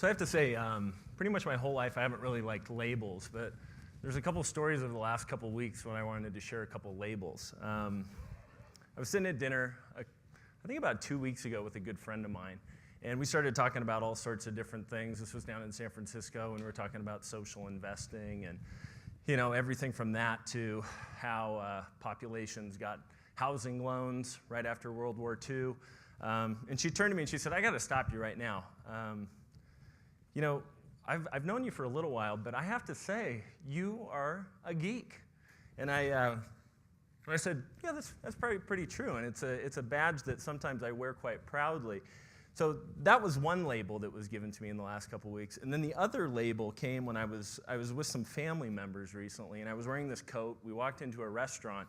So I have to say, pretty much my whole life I haven't really liked labels, but there's a couple stories over the last couple weeks when I wanted to share a couple labels. I was sitting at dinner, I think about 2 weeks ago with a good friend of mine, and we started talking about all sorts of different things. This was down in San Francisco, and we were talking about social investing and everything from that to how populations got housing loans right after World War II. And she turned to me and she said, I got to stop you right now. I've known you for a little while, but I have to say, you are a geek. And I said, yeah, that's probably pretty true, and it's a badge that sometimes I wear quite proudly. So that was one label that was given to me in the last couple weeks. And then the other label came when I was with some family members recently, and I was wearing this coat. We walked into a restaurant,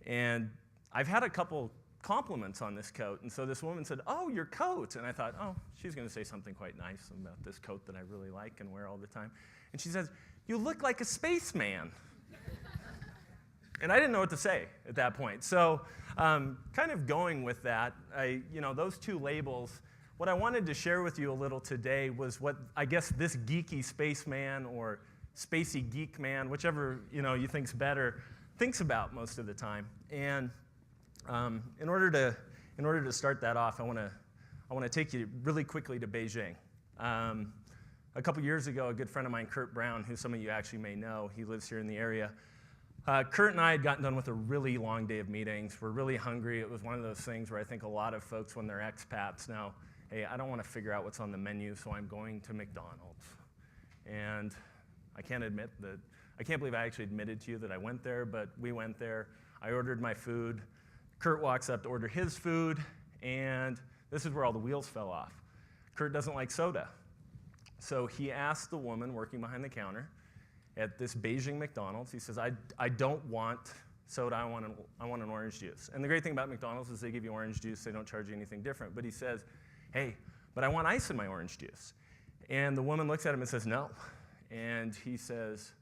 and I've had a couple compliments on this coat. And so this woman said, oh, your coat. And I thought, oh, she's going to say something quite nice about this coat that I really like and wear all the time. And she says, you look like a spaceman. And I didn't know what to say at that point. So kind of going with that, those two labels, what I wanted to share with you a little today was what I guess this geeky spaceman or spacey geek man, whichever you think's better, thinks about most of the time. And in order to start that off, I want to take you really quickly to Beijing. A couple years ago, a good friend of mine, Kurt Brown, who some of you actually may know, he lives here in the area. Kurt and I had gotten done with a really long day of meetings. We're really hungry. It was one of those things where I think a lot of folks, when they're expats, now, hey, I don't want to figure out what's on the menu, so I'm going to McDonald's. And I can't believe I actually admitted to you that I went there, but we went there. I ordered my food. Kurt walks up to order his food, and this is where all the wheels fell off. Kurt doesn't like soda. So he asked the woman working behind the counter at this Beijing McDonald's, he says, I don't want soda, I want an orange juice. And the great thing about McDonald's is they give you orange juice, they don't charge you anything different. But he says, hey, but I want ice in my orange juice. And the woman looks at him and says, no. And he says,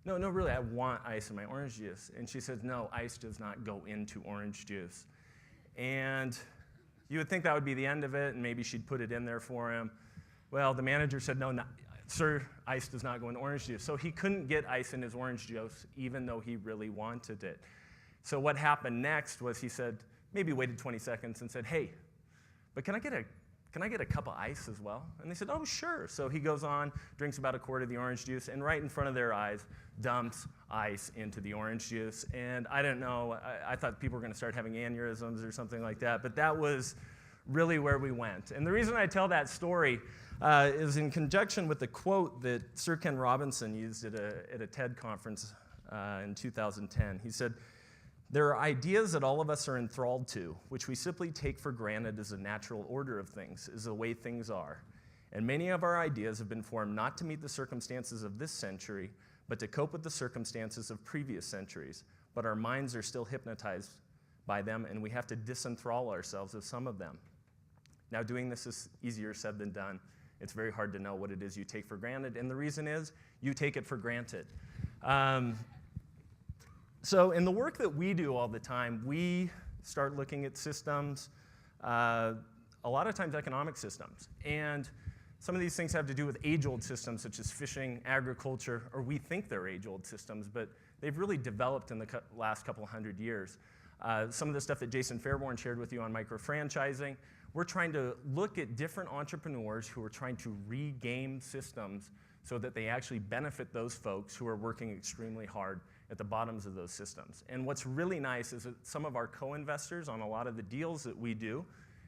no, really, I want ice in my orange juice. And she says, no, ice does not go into orange juice. And you would think that would be the end of it, and maybe she'd put it in there for him. Well, the manager said, no, sir, ice does not go in orange juice. So he couldn't get ice in his orange juice, even though he really wanted it. So what happened next was he said, maybe waited 20 seconds and said, hey, but can I get a cup of ice as well? And they said, oh, sure. So he goes on, drinks about a quart of the orange juice, and right in front of their eyes, dumps ice into the orange juice. And I didn't know, I thought people were going to start having aneurysms or something like that, but that was really where we went. And the reason I tell that story is in conjunction with the quote that Sir Ken Robinson used at a TED conference in 2010. He said, there are ideas that all of us are enthralled to, which we simply take for granted as a natural order of things, is the way things are. And many of our ideas have been formed not to meet the circumstances of this century, but to cope with the circumstances of previous centuries. But our minds are still hypnotized by them, and we have to disenthrall ourselves of some of them. Now, doing this is easier said than done. It's very hard to know what it is you take for granted, and the reason is you take it for granted. So in the work that we do all the time, we start looking at systems, a lot of times economic systems. And some of these things have to do with age-old systems such as fishing, agriculture, or we think they're age-old systems, but they've really developed in the last couple hundred years. Some of the stuff that Jason Fairborn shared with you on micro-franchising, we're trying to look at different entrepreneurs who are trying to regame systems so that they actually benefit those folks who are working extremely hard at the bottoms of those systems. And what's really nice is that some of our co-investors on a lot of the deals that we do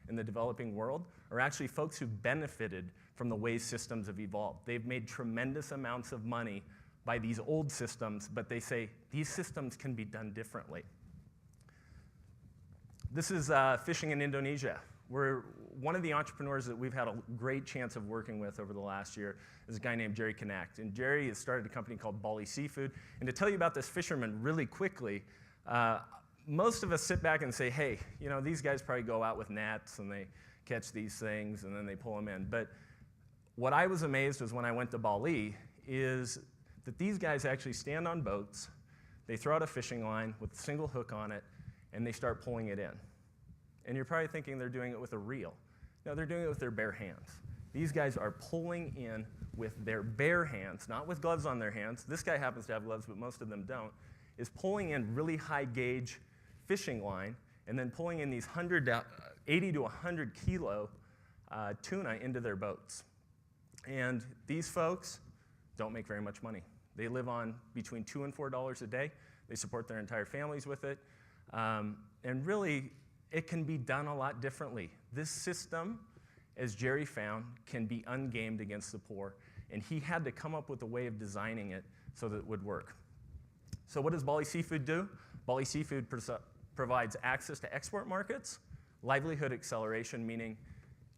in the developing world are actually folks who benefited from the way systems have evolved. They've made tremendous amounts of money by these old systems, but they say these systems can be done differently. This is fishing in Indonesia. One of the entrepreneurs that we've had a great chance of working with over the last year is a guy named Jerry Connect. And Jerry has started a company called Bali Seafood. And to tell you about this fisherman really quickly, most of us sit back and say, hey, these guys probably go out with nets and they catch these things and then they pull them in. But what I was amazed was when I went to Bali is that these guys actually stand on boats, they throw out a fishing line with a single hook on it, and they start pulling it in. And you're probably thinking they're doing it with a reel. No, they're doing it with their bare hands. These guys are pulling in with their bare hands, not with gloves on their hands. This guy happens to have gloves, but most of them don't, is pulling in really high gauge fishing line and then pulling in these 80 to 100 kilo tuna into their boats. And these folks don't make very much money. They live on between $2 and $4 a day. They support their entire families with it. And really, it can be done a lot differently. This system, as Jerry found, can be ungamed against the poor. And he had to come up with a way of designing it so that it would work. So what does Bali Seafood do? Bali Seafood provides access to export markets, livelihood acceleration, meaning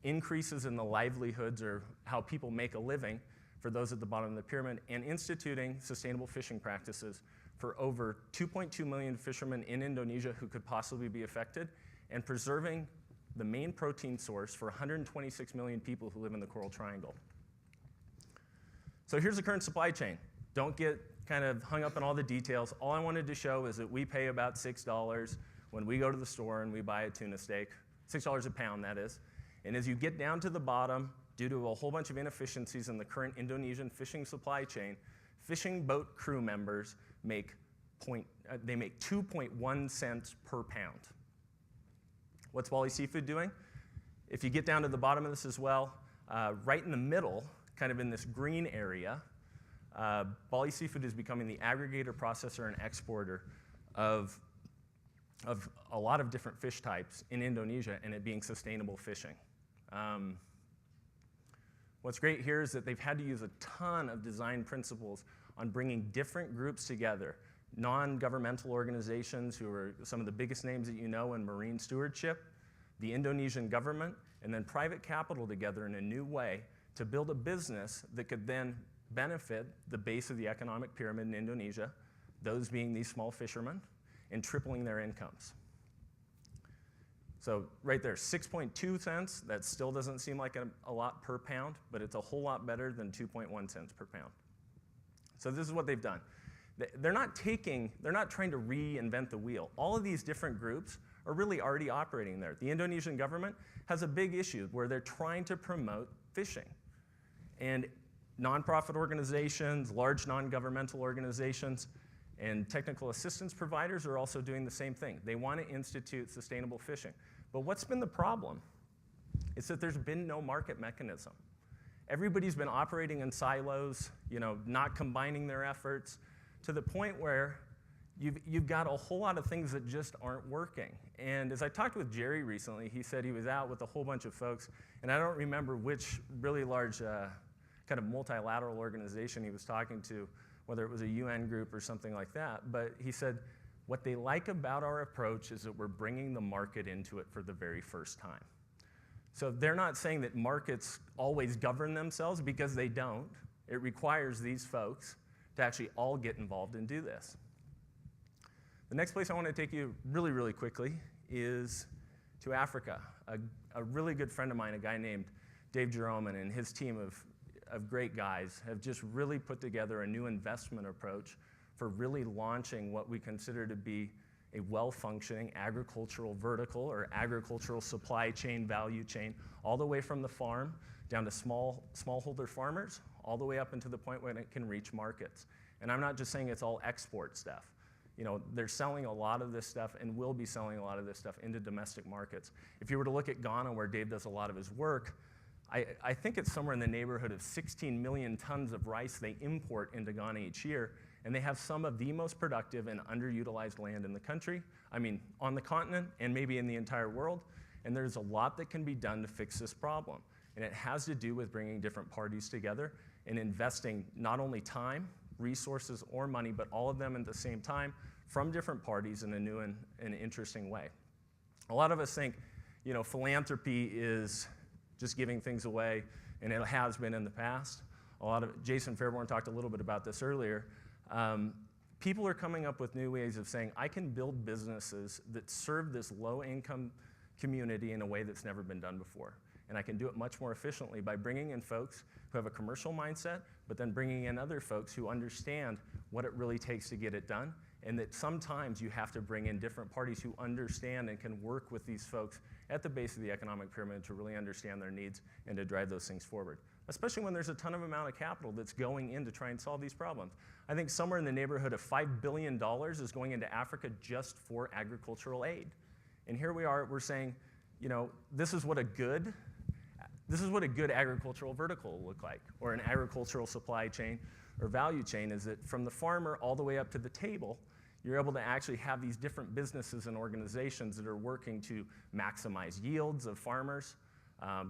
increases in the livelihoods or how people make a living for those at the bottom of the pyramid, and instituting sustainable fishing practices for over 2.2 million fishermen in Indonesia who could possibly be affected, and preserving the main protein source for 126 million people who live in the Coral Triangle. So here's the current supply chain. Don't get kind of hung up on all the details. All I wanted to show is that we pay about $6 when we go to the store and we buy a tuna steak, $6 a pound, that is. And as you get down to the bottom, due to a whole bunch of inefficiencies in the current Indonesian fishing supply chain, fishing boat crew members make 2.1 cents per pound. What's Bali Seafood doing? If you get down to the bottom of this as well, right in the middle, kind of in this green area, Bali Seafood is becoming the aggregator, processor, and exporter of a lot of different fish types in Indonesia, and it being sustainable fishing. What's great here is that they've had to use a ton of design principles on bringing different groups together, non-governmental organizations who are some of the biggest names that you know in marine stewardship, the Indonesian government, and then private capital together in a new way to build a business that could then benefit the base of the economic pyramid in Indonesia, those being these small fishermen, and tripling their incomes. So right there, 6.2 cents, that still doesn't seem like a lot per pound, but it's a whole lot better than 2.1 cents per pound. So this is what they've done. They're not trying to reinvent the wheel. All of these different groups are really already operating there. The Indonesian government has a big issue where they're trying to promote fishing. And nonprofit organizations, large non-governmental organizations, and technical assistance providers are also doing the same thing. They want to institute sustainable fishing. But what's been the problem? It's that there's been no market mechanism. Everybody's been operating in silos, not combining their efforts, to the point where you've got a whole lot of things that just aren't working. And as I talked with Jerry recently, he said he was out with a whole bunch of folks, and I don't remember which really large kind of multilateral organization he was talking to, whether it was a UN group or something like that, but he said, what they like about our approach is that we're bringing the market into it for the very first time. So they're not saying that markets always govern themselves, because they don't. It requires these folks to actually all get involved and do this. The next place I want to take you really, really quickly is to Africa. A really good friend of mine, a guy named Dave Jeroman, and his team of great guys have just really put together a new investment approach for really launching what we consider to be a well-functioning agricultural vertical or agricultural supply chain, value chain, all the way from the farm down to smallholder farmers, all the way up into the point when it can reach markets. And I'm not just saying it's all export stuff. They're selling a lot of this stuff and will be selling a lot of this stuff into domestic markets. If you were to look at Ghana, where Dave does a lot of his work, I think it's somewhere in the neighborhood of 16 million tons of rice they import into Ghana each year, and they have some of the most productive and underutilized land in the country, on the continent and maybe in the entire world, and there's a lot that can be done to fix this problem. And it has to do with bringing different parties together and investing not only time, resources, or money, but all of them at the same time from different parties in a new and interesting way. A lot of us think, philanthropy is just giving things away, and it has been in the past. Jason Fairborn talked a little bit about this earlier. People are coming up with new ways of saying, I can build businesses that serve this low-income community in a way that's never been done before. And I can do it much more efficiently by bringing in folks who have a commercial mindset, but then bringing in other folks who understand what it really takes to get it done, and that sometimes you have to bring in different parties who understand and can work with these folks at the base of the economic pyramid to really understand their needs and to drive those things forward, especially when there's a ton of amount of capital that's going in to try and solve these problems. I think somewhere in the neighborhood of $5 billion is going into Africa just for agricultural aid. And here we are, we're saying, you know, this is what a good agricultural vertical will look like, or an agricultural supply chain or value chain, is that from the farmer all the way up to the table, you're able to actually have these different businesses and organizations that are working to maximize yields of farmers,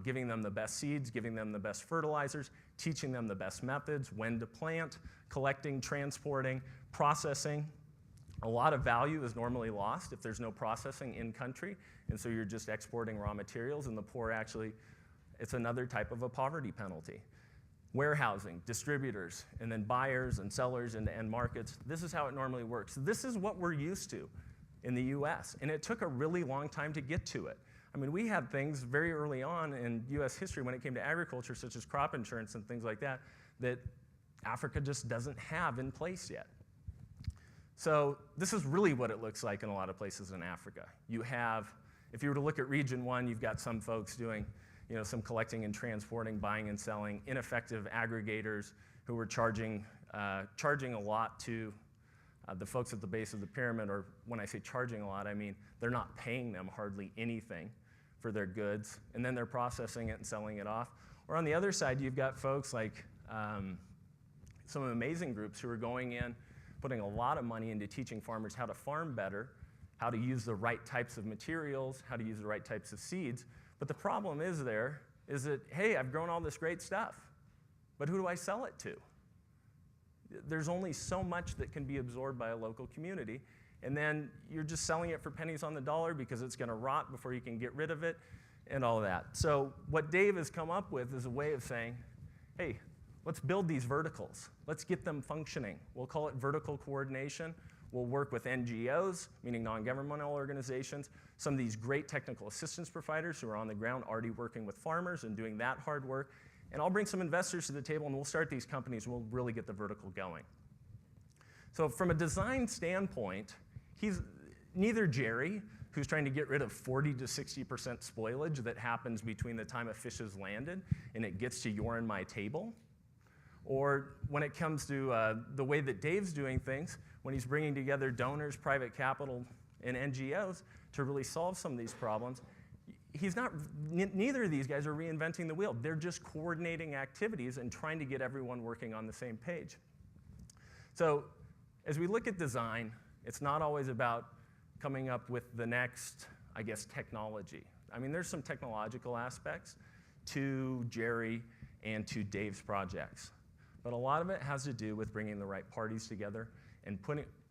giving them the best seeds, giving them the best fertilizers, teaching them the best methods, when to plant, collecting, transporting, processing. A lot of value is normally lost if there's no processing in country, and so you're just exporting raw materials, and the poor actually, it's another type of a poverty penalty. Warehousing, distributors, and then buyers and sellers into end markets. This is how it normally works. This is what we're used to in the US, and it took a really long time to get to it. I mean, we had things very early on in US history when it came to agriculture, such as crop insurance and things like that, that Africa just doesn't have in place yet. So this is really what it looks like in a lot of places in Africa. You have, if you were to look at region 1, you've got some folks doing, you know, some collecting and transporting, buying and selling, ineffective aggregators who were charging a lot to the folks at the base of the pyramid, or when I say charging a lot, I mean they're not paying them hardly anything for their goods, and then they're processing it and selling it off. Or on the other side, you've got folks like some amazing groups who are going in, putting a lot of money into teaching farmers how to farm better, how to use the right types of materials, how to use the right types of seeds. But the problem is that, hey, I've grown all this great stuff, but who do I sell it to? There's only so much that can be absorbed by a local community, and then you're just selling it for pennies on the dollar because it's gonna rot before you can get rid of it and all of that. So what Dave has come up with is a way of saying, hey, let's build these verticals. Let's get them functioning. We'll call it vertical coordination. We'll work with NGOs, meaning non-governmental organizations, some of these great technical assistance providers who are on the ground already working with farmers and doing that hard work. And I'll bring some investors to the table and we'll start these companies and we'll really get the vertical going. So from a design standpoint, neither Jerry, who's trying to get rid of 40 to 60% spoilage that happens between the time a fish is landed and it gets to your and my table, or when it comes to the way that Dave's doing things, when he's bringing together donors, private capital, and NGOs to really solve some of these problems, neither of these guys are reinventing the wheel. They're just coordinating activities and trying to get everyone working on the same page. So as we look at design, it's not always about coming up with the next, I guess, technology. I mean, there's some technological aspects to Jerry and to Dave's projects. But a lot of it has to do with bringing the right parties together and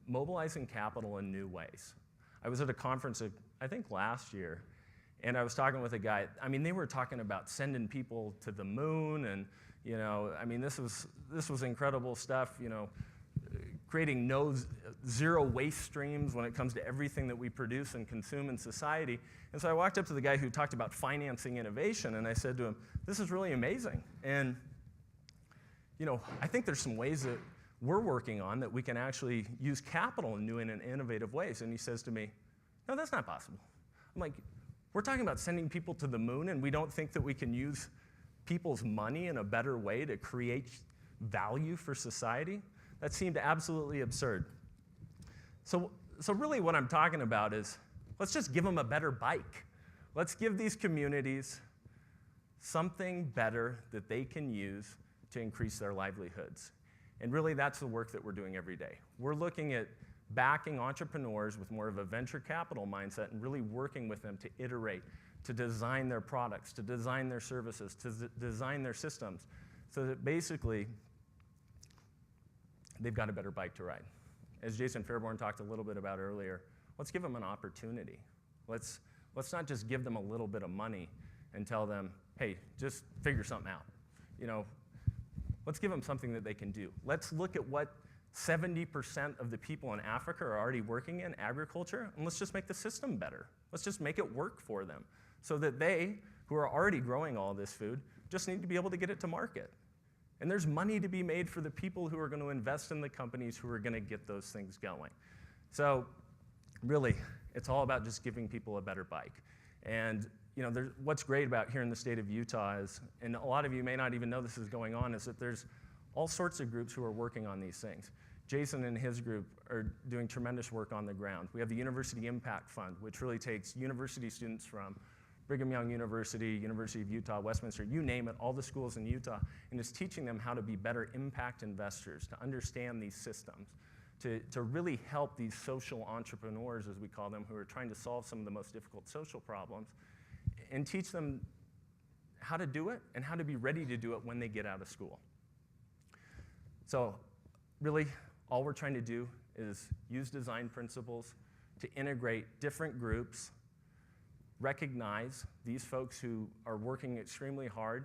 mobilizing capital in new ways. I was at a conference, I think last year, and I was talking with a guy. I mean, they were talking about sending people to the moon, and you know, I mean, this was incredible stuff. You know, creating zero waste streams when it comes to everything that we produce and consume in society. And so I walked up to the guy who talked about financing innovation, and I said to him, "This is really amazing." And you know, I think there's some ways that we're working on that we can actually use capital in new and innovative ways. And he says to me, "No, that's not possible." I'm like, we're talking about sending people to the moon, and we don't think that we can use people's money in a better way to create value for society? That seemed absolutely absurd. So really what I'm talking about is, let's just give them a better bike. Let's give these communities something better that they can use to increase their livelihoods. And really, that's the work that we're doing every day. We're looking at backing entrepreneurs with more of a venture capital mindset and really working with them to iterate, to design their products, to design their services, to design their systems, so that basically they've got a better bike to ride. As Jason Fairborn talked a little bit about earlier, let's give them an opportunity. Let's not just give them a little bit of money and tell them, hey, just figure something out. You know, let's give them something that they can do. Let's look at what 70% of the people in Africa are already working in, agriculture, and let's just make the system better. Let's just make it work for them so that they, who are already growing all this food, just need to be able to get it to market. And there's money to be made for the people who are going to invest in the companies who are going to get those things going. So really, it's all about just giving people a better bike. And what's great about here in the state of Utah is, and a lot of you may not even know this is going on, is that there's all sorts of groups who are working on these things. Jason and his group are doing tremendous work on the ground. We have the University Impact Fund, which really takes university students from Brigham Young University, University of Utah, Westminster, you name it, all the schools in Utah, and is teaching them how to be better impact investors, to understand these systems, to really help these social entrepreneurs, as we call them, who are trying to solve some of the most difficult social problems, and teach them how to do it and how to be ready to do it when they get out of school. So really, all we're trying to do is use design principles to integrate different groups, recognize these folks who are working extremely hard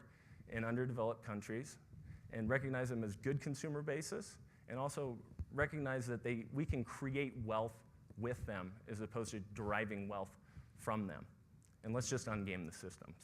in underdeveloped countries, and recognize them as good consumer bases, and also recognize that we can create wealth with them as opposed to deriving wealth from them. And let's just ungame the systems.